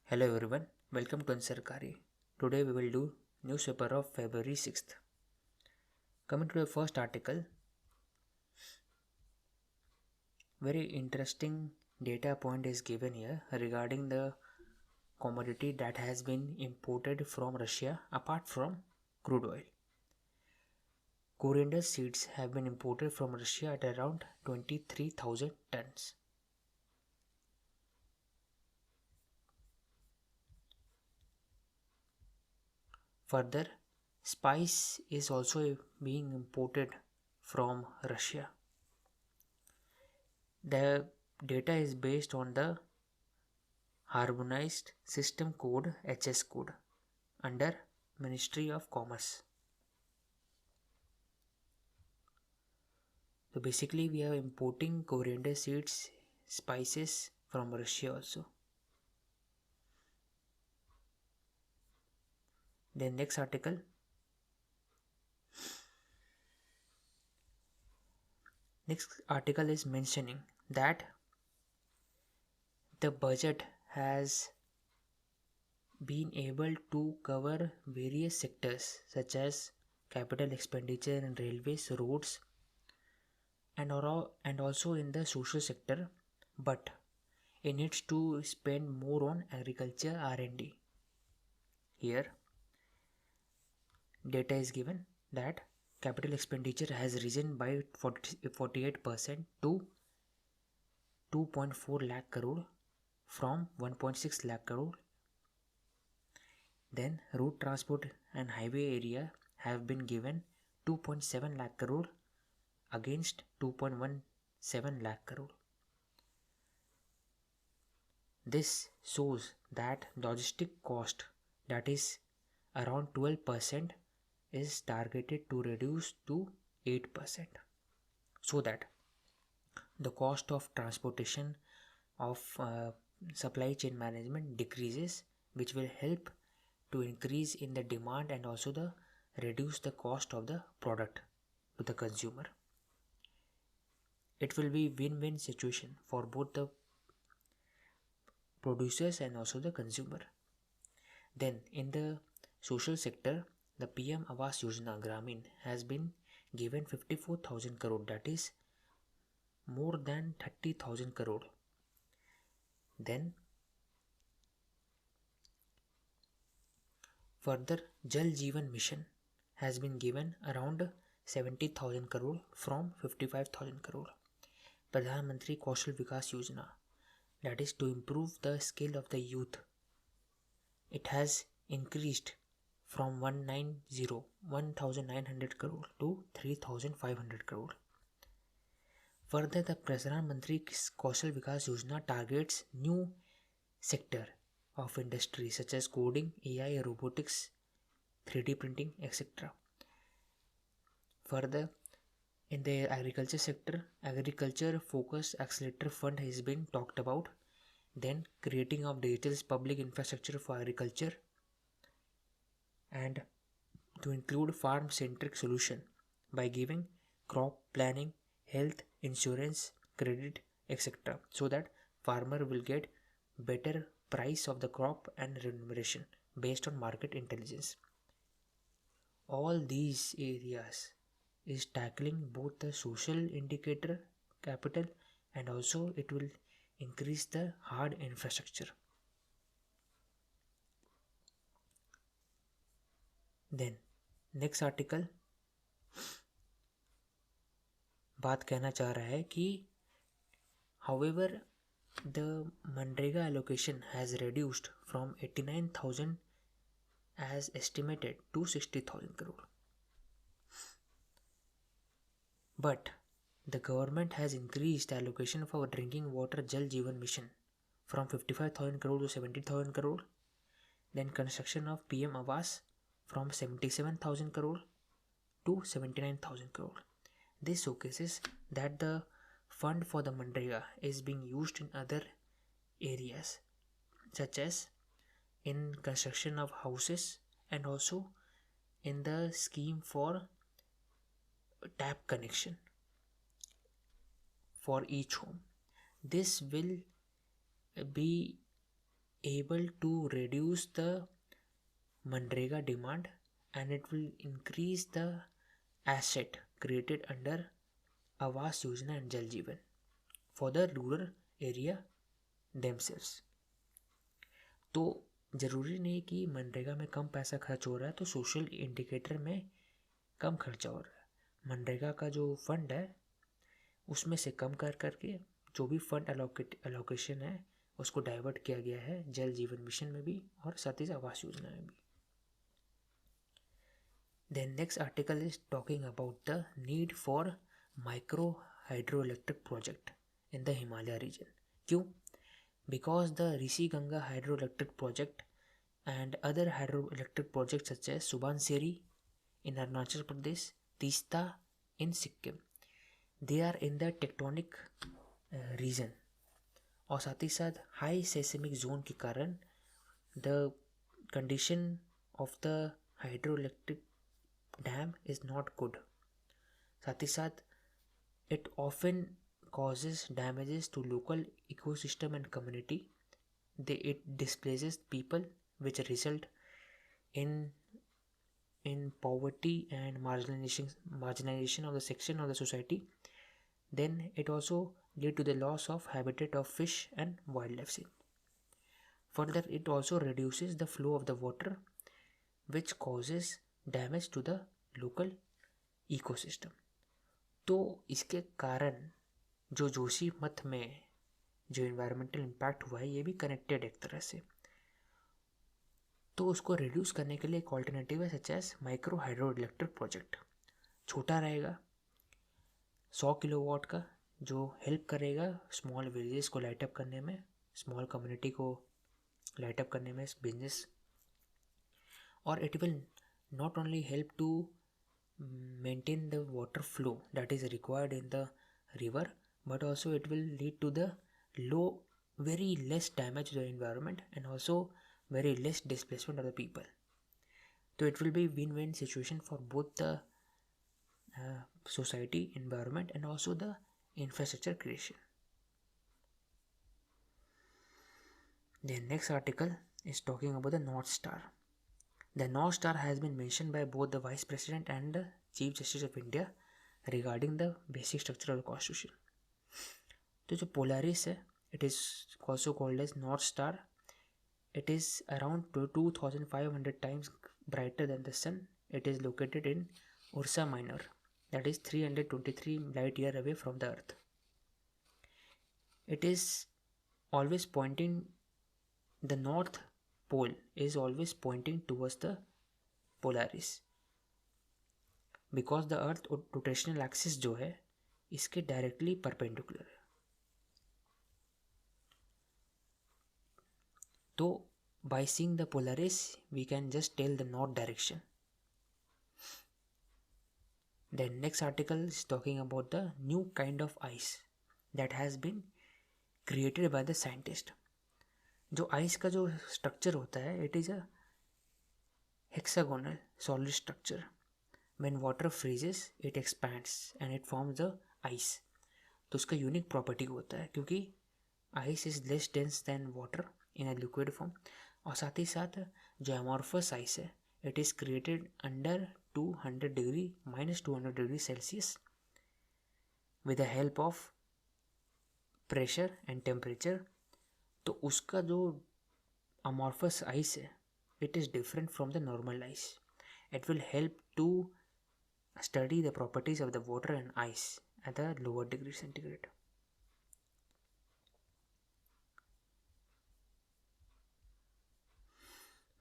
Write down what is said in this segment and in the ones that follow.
Hello everyone, welcome to Ansarkari. Today we will do newspaper of February 6th. Coming to the first article, very interesting data point is given here regarding the commodity that has been imported from Russia apart from crude oil. Coriander seeds have been imported from Russia at around 23,000 tons. Further, spice is also being imported from Russia. The data is based on the Harmonized System Code (HS code) under Ministry of Commerce. So basically we are importing coriander seeds, spices from Russia also. Then next article, is mentioning that the budget has been able to cover various sectors such as capital expenditure in railways, roads, and also in the social sector, but it needs to spend more on agriculture R&D. Here data is given that capital expenditure has risen by 48% to 2.4 lakh crore from 1.6 lakh crore. Then road transport and highway area have been given 2.7 lakh crore against 2.17 lakh crore. This shows that logistic cost, that is around 12%, is targeted to reduce to 8%, so that the cost of transportation of supply chain management decreases, which will help to increase in the demand and also the reduce the cost of the product to the consumer. It will be win-win situation for both the producers and also the consumer. Then in the social sector, the PM Awas Yojana Gramin has been given 54,000 crore, that is more than 30,000 crore. Then further, Jal Jeevan Mission has been given around 70,000 crore from 55,000 crore. Pradhan Mantri Kaushal Vikas Yojana, that is to improve the skill of the youth, it has increased from 1900 crore to 3,500 crore. Further, the Pradhan Mantri Kaushal Vikas Yojana targets new sector of industry such as coding, AI, robotics, 3D printing, etc. Further, in the agriculture sector, agriculture focused accelerator fund has been talked about. Then creating of digital public infrastructure for agriculture, and to include farm centric solution by giving crop planning, health insurance, credit, etc., so that farmer will get better price of the crop and remuneration based on market intelligence. All these areas is tackling both the social indicator capital and also it will increase the hard infrastructure. Then next article बात कहना चाह रहा है कि however the MNREGA allocation has reduced from 89,000 as estimated to 60,000 crore, but the government has increased allocation for drinking water Jal Jeevan Mission from 55,000 crore to 70,000 crore. Then construction of PM Awas from 77,000 crore to 79,000 crore. This showcases that the fund for the Manrega is being used in other areas such as in construction of houses and also in the scheme for tap connection for each home. This will be able to reduce the Manrega demand, and it will increase the asset created under Awas Yojana and Jal Jeevan for the rural area themselves. तो ज़रूरी नहीं कि मनरेगा में कम पैसा खर्च हो रहा है तो सोशल इंडिकेटर में कम खर्चा हो रहा है। मनरेगा का जो फंड है उसमें से कम कर करके जो भी फंड एलोकेशन है उसको डाइवर्ट किया गया है जल जीवन मिशन में भी और साथ ही आवास योजना में भी। Then next article is talking about the need for micro hydroelectric project in the Himalaya region. क्यों? Because the Rishi Ganga hydroelectric project and other hydroelectric projects such as Subansiri in Arunachal Pradesh, Teesta in Sikkim, they are in the tectonic region और साथ ही साथ high सेismic zone के कारण the condition of the hydroelectric dam is not good. साथ ही साथ it often causes damages to local ecosystem and community. It displaces people, which result in poverty and marginalization of the section of the society. Then it also lead to the loss of habitat of fish and wildlife scene. Further, it also reduces the flow of the water, which causes damage to the local ecosystem. तो इसके कारण जो जोशी मठ में जो environmental impact हुआ है ये भी कनेक्टेड एक तरह से। तो उसको रिड्यूस करने के लिए एक ऑल्टरनेटिव है such as micro hydro electric project. छोटा रहेगा 100 किलोवाट का, जो हेल्प करेगा स्मॉल विलेजेस को लाइट अप करने में, स्मॉल कम्युनिटी को लाइट अप करने में बिजनेस। और it will not only help to maintain the water flow that is required in the river, but also it will lead to the very less damage to the environment and also very less displacement of the people. So it will be win-win situation for both the society, environment and also the infrastructure creation. The next article is talking about the North Star. The North Star has been mentioned by both the Vice President and the Chief Justice of India regarding the basic structure of the Constitution. तो जो Polaris है, it is also called as North Star. It is around 2,500 times brighter than the Sun. It is located in Ursa Minor, that is 323 light year away from the Earth. It is always pointing, the North Pole is always pointing towards the Polaris, because the Earth rotational axis जो है इसके directly perpendicular है। तो by seeing the Polaris we can just tell the north direction. The next article is talking about the new kind of ice that has been created by the scientist. जो ice का जो structure होता है it is a hexagonal solid structure. When water freezes it expands and it forms the ice. तो उसका unique property होता है क्योंकि ice is less dense then water in a liquid form. और साथ ही साथ जो एमॉर्फस आइस है it is created under 200 degree -200 degree Celsius with the help of pressure and temperature. तो उसका जो अमॉर्फस आइस है it is different from the normal ice. It will help to study the properties of the water and ice at the lower degree centigrade.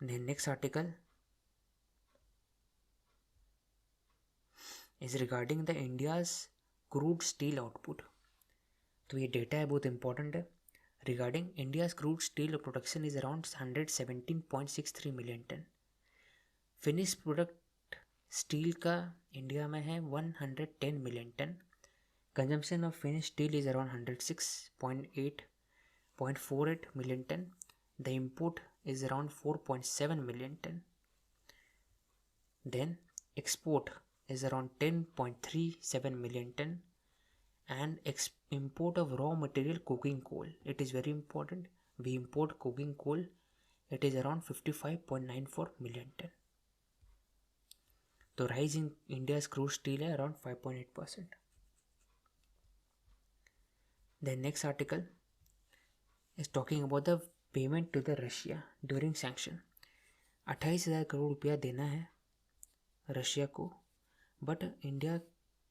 The next article is regarding the India's crude steel output. तो ये data है बहुत important है। Regarding India's crude steel production is around 117.63 million ton. Finished product steel का India में है 110 million ton. Consumption of finished steel is around 106.48 million ton. The import is around 4.7 million ton. Then export is around 10.37 million ton. And import of raw material coking coal, it is very important, we import coking coal, it is around 55.94 million ton. The rise in India's crude steel है around 5.8%. The next article is talking about the payment to the Russia during sanction. 28,000 crore रुपया देना है Russia को, but India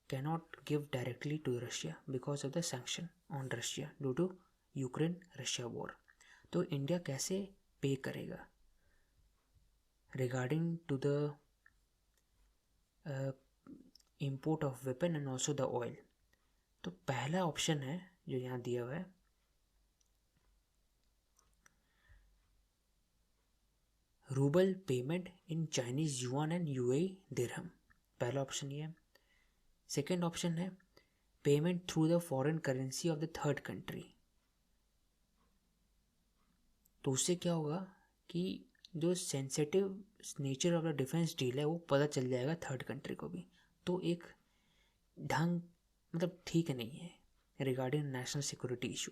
cannot give directly to Russia because of the sanction on Russia due to Ukraine Russia war. तो India कैसे pay करेगा regarding to the import of weapon and also the oil? तो पहला option है जो यहाँ दिया हुआ है, rouble payment in Chinese yuan and UAE dirham. पहला ऑप्शन ये है. सेकेंड ऑप्शन है payment through the foreign currency of the third country. तो उससे क्या होगा कि जो sensitive nature of the defence deal है वो पता चल जाएगा थर्ड कंट्री को भी. तो एक ढंग मतलब ठीक नहीं है रिगार्डिंग नेशनल सिक्योरिटी इशू.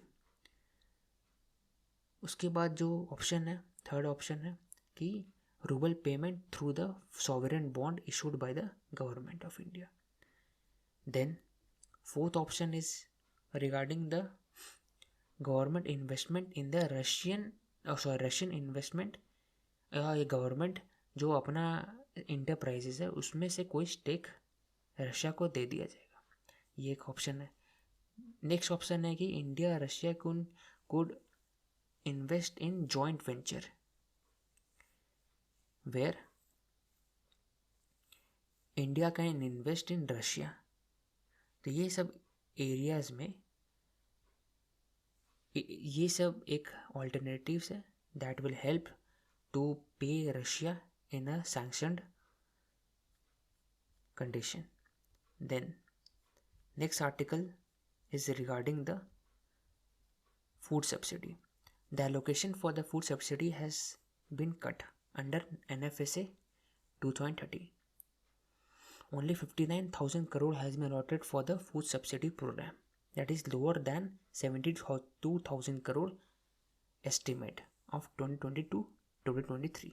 उसके बाद जो ऑप्शन है, थर्ड ऑप्शन है कि rouble payment through the sovereign bond issued by the government of India. Then fourth option is regarding the government investment in the Russian investment. ये government जो अपना enterprises है उसमें से कोई स्टेक रशिया को दे दिया जाएगा. ये एक ऑप्शन है. नेक्स्ट ऑप्शन है कि India Russia could invest in joint venture where India can invest in Russia. तो ये सब एरियाज में ये सब एक ऑल्टरनेटिव्स है that will help to pay Russia in a sanctioned condition. Then next article is regarding the food subsidy. The allocation for the food subsidy has been cut under NFSA 2030. Only 59,000 crore has been allotted for the food subsidy program. That is lower than 72,000 crore estimate of 2022-2023.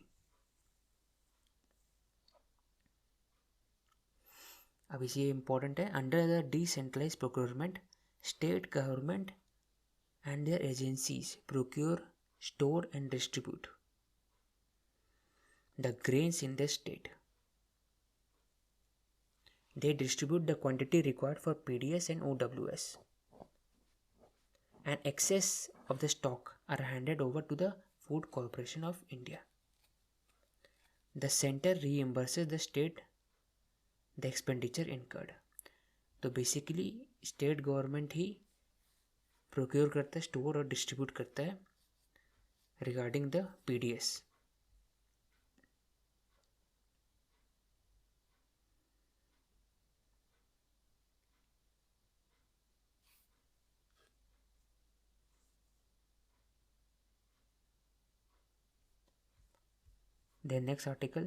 अब इसे important है. Under the decentralized procurement, state government and their agencies procure, store and distribute the grains in the state. They distribute the quantity required for PDS and OWS, and excess of the stock are handed over to the Food Corporation of India. The center reimburses the state the expenditure incurred. तो basically state government ही procure करता है, store और distribute करता है regarding the PDS. The next article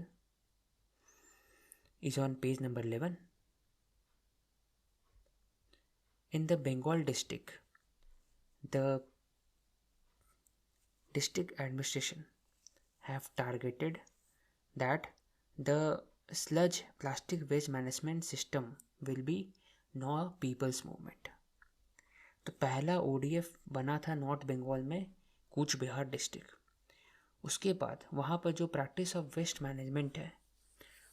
is on page number 11. In the Bengal district, the district administration have targeted that the sludge plastic waste management system will be now a people's movement. तो पहला ODF बना था north Bengal में Cooch Behar district. उसके बाद वहाँ पर जो प्रैक्टिस ऑफ वेस्ट मैनेजमेंट है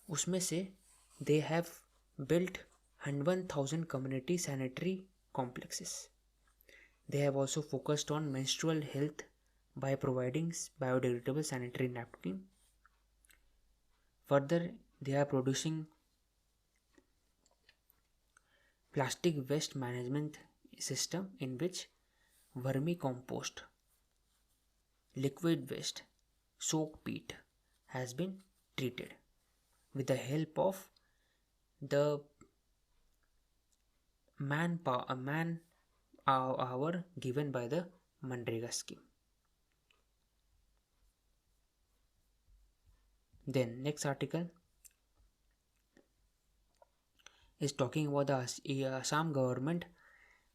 उसमें से they have built 101,000 community sanitary complexes. They have also focused on menstrual health by providing biodegradable sanitary napkin. Further they are producing plastic waste management system in which vermicompost, liquid waste, soak peat has been treated with the help of the man hour given by the Manrega scheme. Then next article is talking about the Assam government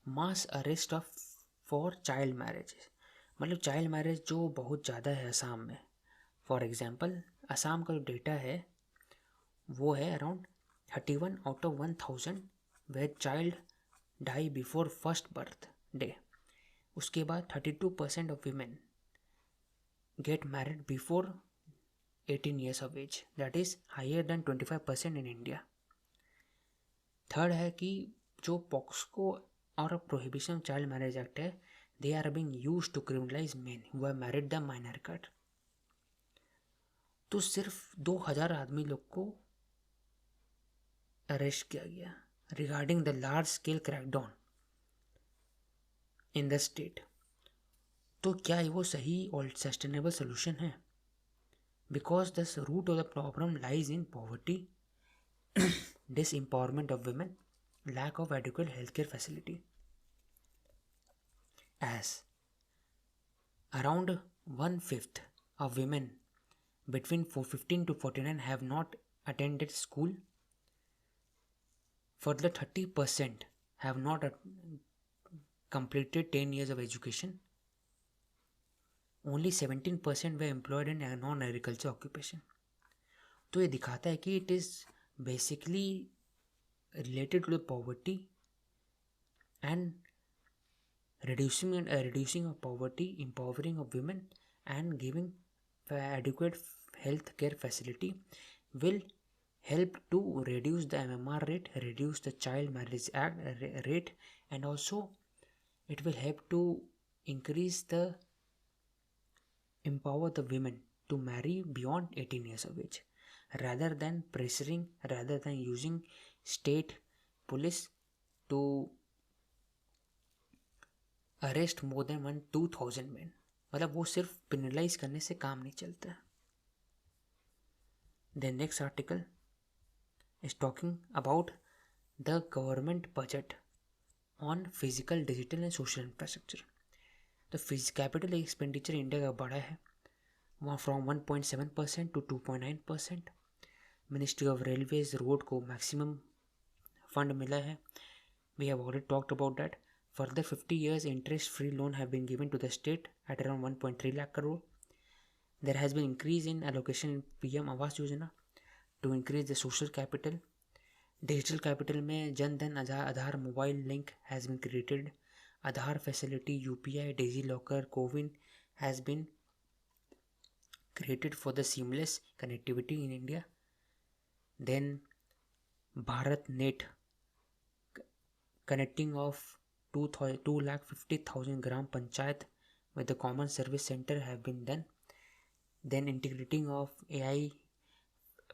mass arrest for child marriages. मतलब child marriage जो बहुत ज़्यादा है असम में। For example Assam का जो data है वो है around 31 out of 1000 where child die before first birthday. उसके बाद 32% of women get married before 18 years of age, that is higher than 25% in India. Third है कि जो पॉक्सको और प्रोहिबिशन चाइल्ड मैरिज एक्ट है, they are being used to criminalize men who have married the minor cut. तो सिर्फ 2000 आदमी लोग को अरेस्ट किया गया regarding the large scale crackdown in the state. तो क्या वो सही और सस्टेनेबल सोल्यूशन है? Because the root of the problem lies in poverty, disempowerment of women, lack of adequate healthcare facility. As around 1/5 of women between 15 to 49 have not attended school, further 30% have not completed 10 years of education, only 17% were employed in a non-agriculture occupation. तो ये दिखाता है कि it is basically related to the poverty and reducing of poverty, empowering of women, and giving adequate health care facility will help to reduce the MMR rate, reduce the child marriage rate, and also it will help to increase the empower the women to marry beyond 18 years of age, rather than pressuring, rather than using state police to arrest more than 2000 man. मतलब वो सिर्फ penalise करने से काम नहीं चलता है। The next article is talking about the government budget on physical, digital and social infrastructure. तो कैपिटल एक्सपेंडिचर इंडिया का बड़ा है, वहाँ from 1.7% to 2.9%। Ministry of railways road को मैक्सिमम फंड मिला है, we have already talked about that. Further 50 years interest-free loan have been given to the state at around 1.3 lakh crore. There has been increase in allocation in PM Awas Yojana to increase the social capital. Digital capital में Jan Dhan Aadhaar mobile link has been created. Aadhaar facility, UPI, DigiLocker, CoWIN has been created for the seamless connectivity in India. Then BharatNet, connecting of 2,50,000 gram panchayat with the common service center have been done. Then integrating of AI,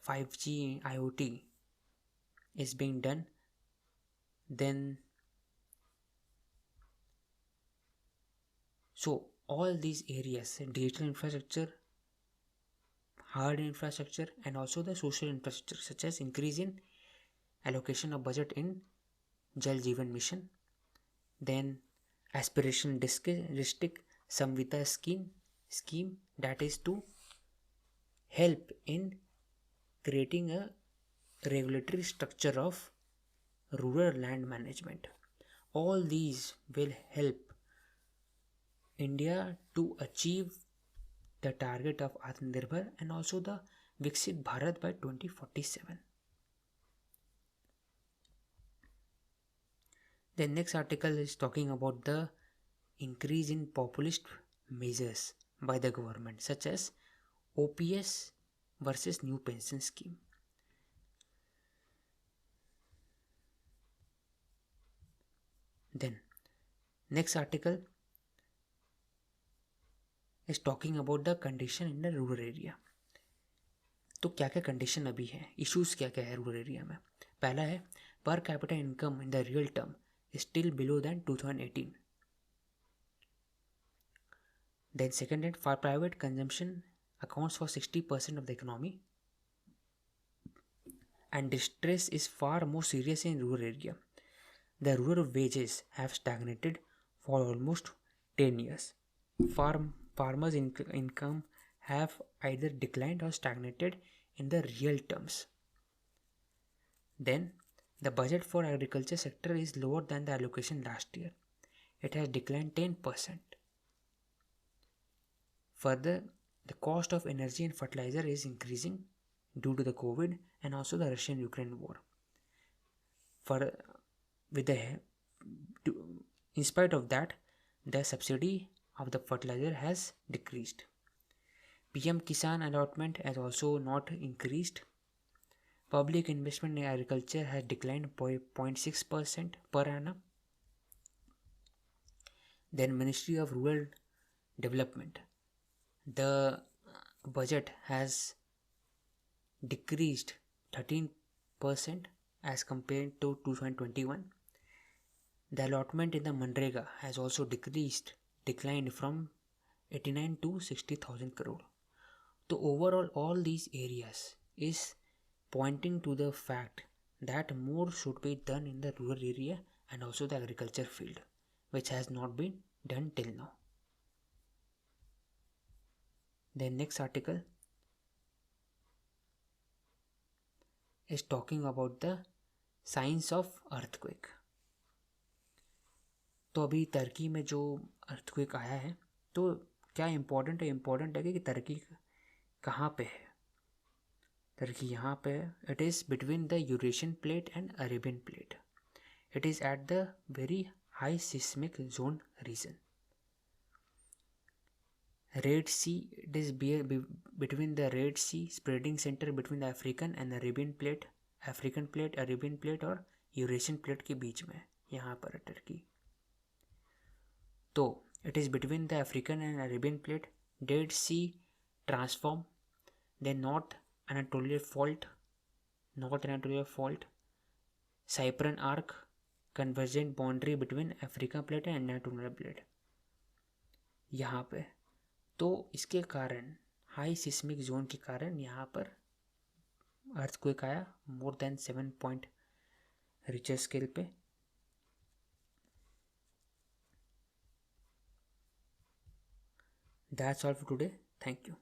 5G, IoT is being done. Then so all these areas, digital infrastructure, hard infrastructure, and also the social infrastructure, such as increase in allocation of budget in Jal Jeevan Mission. Then aspiration district Samvita scheme that is to help in creating a regulatory structure of rural land management. All these will help India to achieve the target of Atmanirbhar and also the Viksit Bharat by 2047. The next article is talking about the increase in populist measures by the government, such as OPS versus new pension scheme. Then next article is talking about the condition in the rural area. तो क्या क्या condition अभी है, issues क्या क्या है rural area में। पहला है per capita income in the real term still below than 2018. Then second hand, for private consumption accounts for 60% of the economy, and distress is far more serious in rural area. The rural wages have stagnated for almost 10 years. Farmers' income have either declined or stagnated in the real terms. Then the budget for agriculture sector is lower than the allocation last year. It has declined 10%. Further, the cost of energy and fertilizer is increasing due to the COVID and also the Russian-Ukraine war. For with the in spite of that, the subsidy of the fertilizer has decreased. PM Kisan allotment has also not increased. Public investment in agriculture has declined by 0.6% per annum. Then Ministry of Rural Development, the budget has decreased 13% as compared to 2021. The allotment in the Manrega has also declined from 89 to 60,000 crore. So overall, all these areas is pointing to the fact that more should be done in the rural area and also the agriculture field, which has not been done till now. The next article is talking about the signs of earthquake. तो अभी Turkey में जो earthquake आया है, तो क्या important है कि टर्की कहाँ पे है? टर्की यहाँ पे है. It is between the Eurasian plate and Arabian plate. It is at the very high seismic zone region. Red Sea, it is between the Red Sea spreading center between the African and Arabian plate, Arabian plate और Eurasian plate के बीच में यहाँ पर है Turkey. तो it is between the African and Arabian plate. Dead Sea transform, then North Anatolia fault, Cyprian arc, convergent boundary between African plate and Anatolia plate यहाँ पे. तो इसके कारण हाई सिस्मिक जोन के कारण यहाँ पर अर्थक्वेक आया more than 7 point Richter scale पे. That's all for today. Thank you.